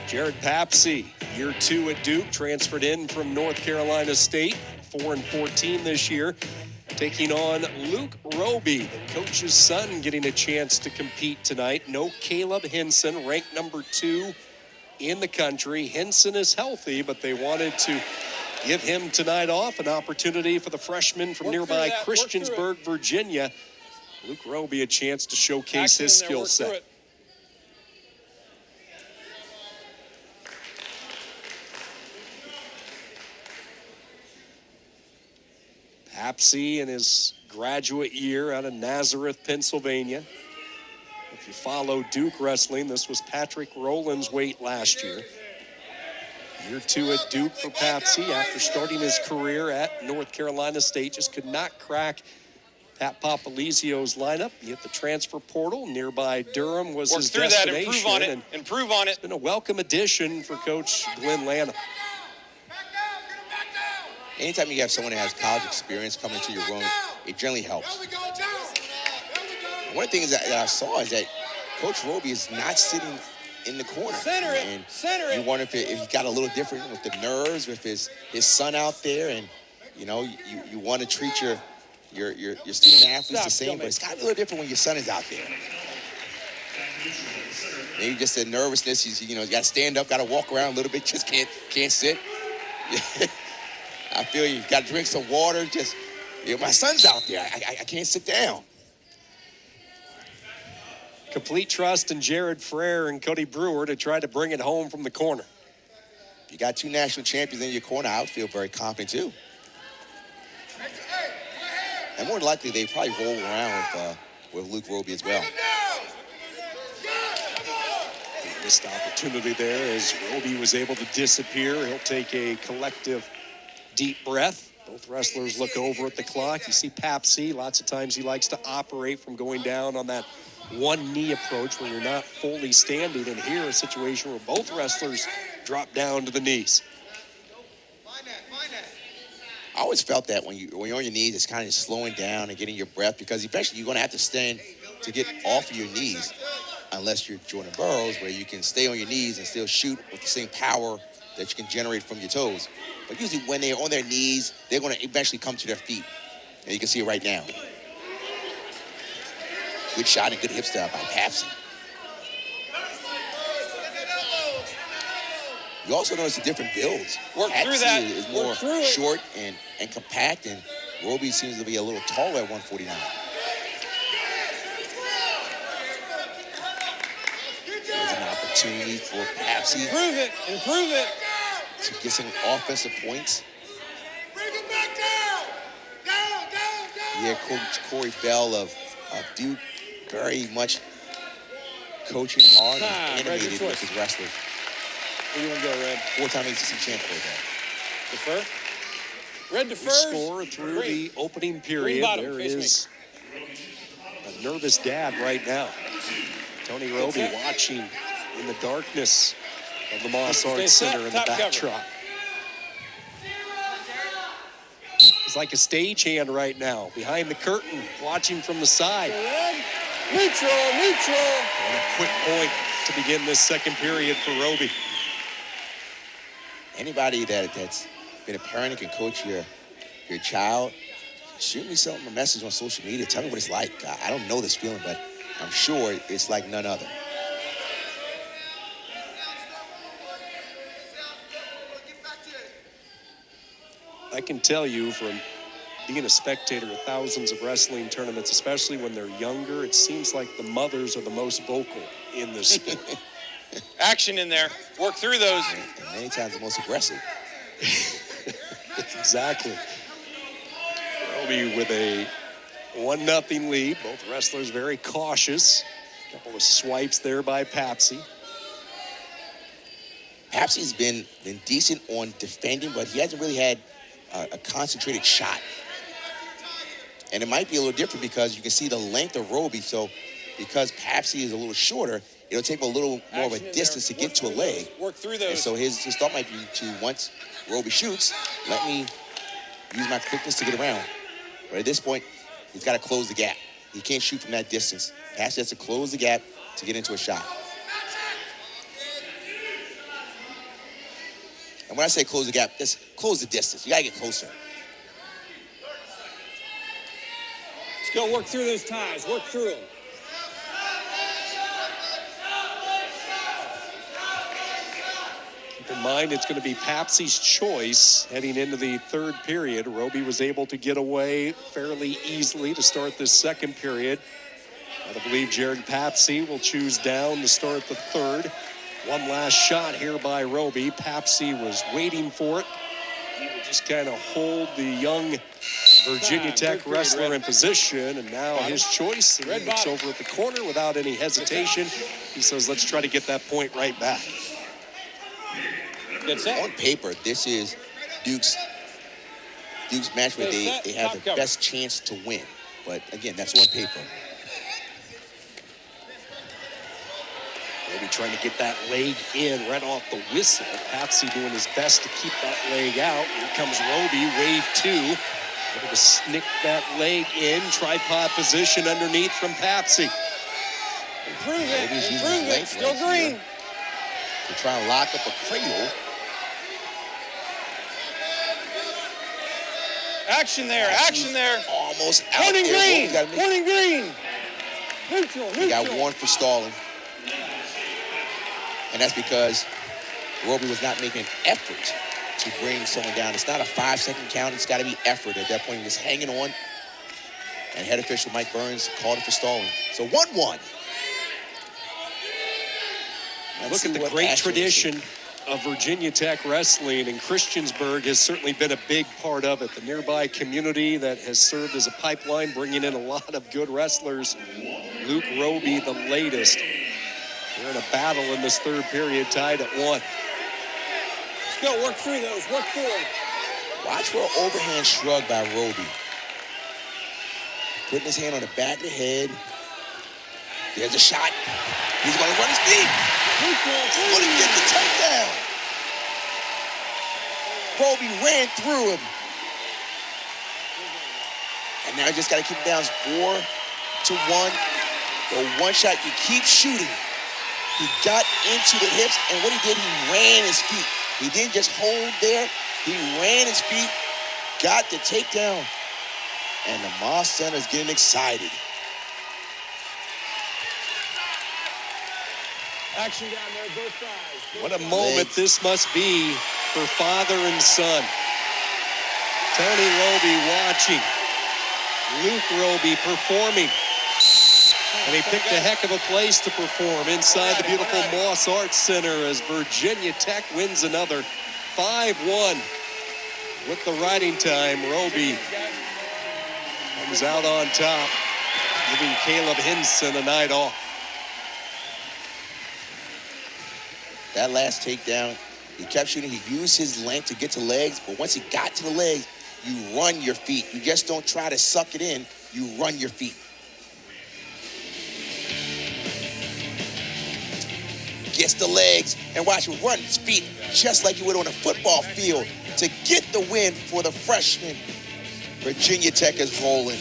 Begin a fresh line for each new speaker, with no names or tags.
Jared Papcsy, year 2 at Duke, transferred in from North Carolina State, 4-14 this year, taking on Luke Robie, the coach's son, getting a chance to compete tonight. No Caleb Hinson, ranked number 2 in the country. Hinson is healthy, but they wanted to give him tonight off, an opportunity for the freshman from nearby Christiansburg, Virginia. Luke Robie a chance to showcase his skill set. Papcsy in his graduate year out of Nazareth, Pennsylvania. If you follow Duke wrestling, this was Patrick Rowland's weight last year. Year 2 at Duke for Papcsy after starting his career at North Carolina State. Just could not crack Pat Papalizio's lineup. He hit the transfer portal. Nearby Durham was his destination.
That, improve on it, improve on it.
It's been a welcome addition for Coach Glenn Lanham.
Anytime you have someone that has college experience coming into your room, it generally helps. One of the things that I saw is that Coach Robie is not sitting in the corner.
Center it,
and
center it.
You wonder if he got a little different with the nerves, with his son out there, and you know you want to treat your student athletes the same, but it's got to be a little different when your son is out there. Maybe just a nervousness. You got to stand up, got to walk around a little bit, just can't sit. I feel you got to drink some water. Just, my son's out there. I can't sit down.
Complete trust in Jared Frere and Cody Brewer to try to bring it home from the corner.
You got 2 national champions in your corner. I would feel very confident too. And more than likely, they probably roll around with Luke Robie as well.
Missed opportunity there as Robie was able to disappear. He'll take a collective deep breath. Both wrestlers look over at the clock. You see Papcsy, lots of times he likes to operate from going down on that one knee approach where you're not fully standing. And here a situation where both wrestlers drop down to the knees.
I always felt that when you're on your knees, it's kind of slowing down and getting your breath, because eventually you're going to have to stand to get off of your knees, unless you're Jordan Burroughs, where you can stay on your knees and still shoot with the same power that you can generate from your toes. But usually when they're on their knees, they're going to eventually come to their feet. And you can see it right now. Good shot and good hip style by Papcsy. You also notice the different builds. Papcsy is more short and compact, and Robie seems to be a little taller at 149. There's an opportunity for Papcsy.
Improve it.
To get some offensive points. Yeah, Coach Corey Bell of Duke, very much coaching hard and animated with his wrestlers.
Where do you want to go, Red?
4-time ACC champ for that.
Defer? Red defers.
Score through the opening period. There is a nervous dad right now. Tony Robie watching in the darkness of the Moss Arts Center in the backdrop. He's like a stagehand right now, behind the curtain, watching from the side.
Neutral.
And a quick point to begin this second period for Robie.
Anybody that's been a parent and can coach your child, shoot me a message on social media. Tell me what it's like. I don't know this feeling, but I'm sure it's like none other.
I can tell you from being a spectator at thousands of wrestling tournaments, especially when they're younger, it seems like the mothers are the most vocal in this sport.
Action in there. Work through those.
And many times the most aggressive.
Exactly. Robie with a 1-0 lead. Both wrestlers very cautious. A couple of swipes there by Papcsy.
Papcsy's been decent on defending, but he hasn't really had a concentrated shot. And it might be a little different because you can see the length of Robie. So because Papcsy is a little shorter, it'll take a little more of a distance to get to a leg.
Work through those.
And so his thought might be to, once Robie shoots, let me use my quickness to get around. But at this point, he's got to close the gap. He can't shoot from that distance. Papcsy has to close the gap to get into a shot. And when I say close the gap, just close the distance. You got to get closer.
Let's go work through those ties. Work through them.
Keep in mind, it's going to be Papcsy's choice heading into the third period. Robie was able to get away fairly easily to start this second period. I believe Jared Papcsy will choose down to start the third. One last shot here by Robie. Papcsy was waiting for it. He would just kind of hold the young Virginia Tech wrestler in position, and now his choice. And he looks over at the corner without any hesitation. He says, let's try to get that point right back.
Good set.
On paper, this is Duke's match where they have the best chance to win. But again, that's on paper.
Robie trying to get that leg in right off the whistle. Papcsy doing his best to keep that leg out. Here comes Robie, wave two. Able to snick that leg in. Tripod position underneath from Papcsy.
Improve it. Still green.
To try and lock up a cradle.
Action there.
Almost out
Pointing
there.
green. Pointing green. Neutral.
He got one for stalling. And that's because Robie was not making an effort to bring someone down. It's not a 5-second count. It's got to be effort. At that point, he was hanging on. And head official Mike Burns called it for stalling. So 1-1.
Look at the great tradition of Virginia Tech wrestling, and Christiansburg has certainly been a big part of it. The nearby community that has served as a pipeline, bringing in a lot of good wrestlers. Luke Robie, the latest. We're in a battle in this third period, tied at 1.
Let's go. Work through those. Work through them.
Watch for an overhand shrug by Robie. Putting his hand on the back of the head. There's a shot. He's going to run his feet. He's going to get the takedown. Robie ran through him. And now you just got to keep it down. It's 4-1. Go one shot. You keep shooting. He got into the hips, and what he did, he ran his feet. He didn't just hold there. He ran his feet, got the takedown, and the Moss Center is getting excited.
Action down there, both guys.
What a moment this must be for father and son. Tony Robie watching. Luke Robie performing. And he picked a heck of a place to perform inside the beautiful Moss Arts Center as Virginia Tech wins another 5-1. With the riding time, Robie comes out on top, giving Caleb Hinson a night off.
That last takedown, he kept shooting. He used his length to get to legs, but once he got to the legs, you run your feet. You just don't try to suck it in. You run your feet. Gets the legs, and watch him run his feet just like you would on a football field to get the win for the freshman. Virginia Tech is rolling.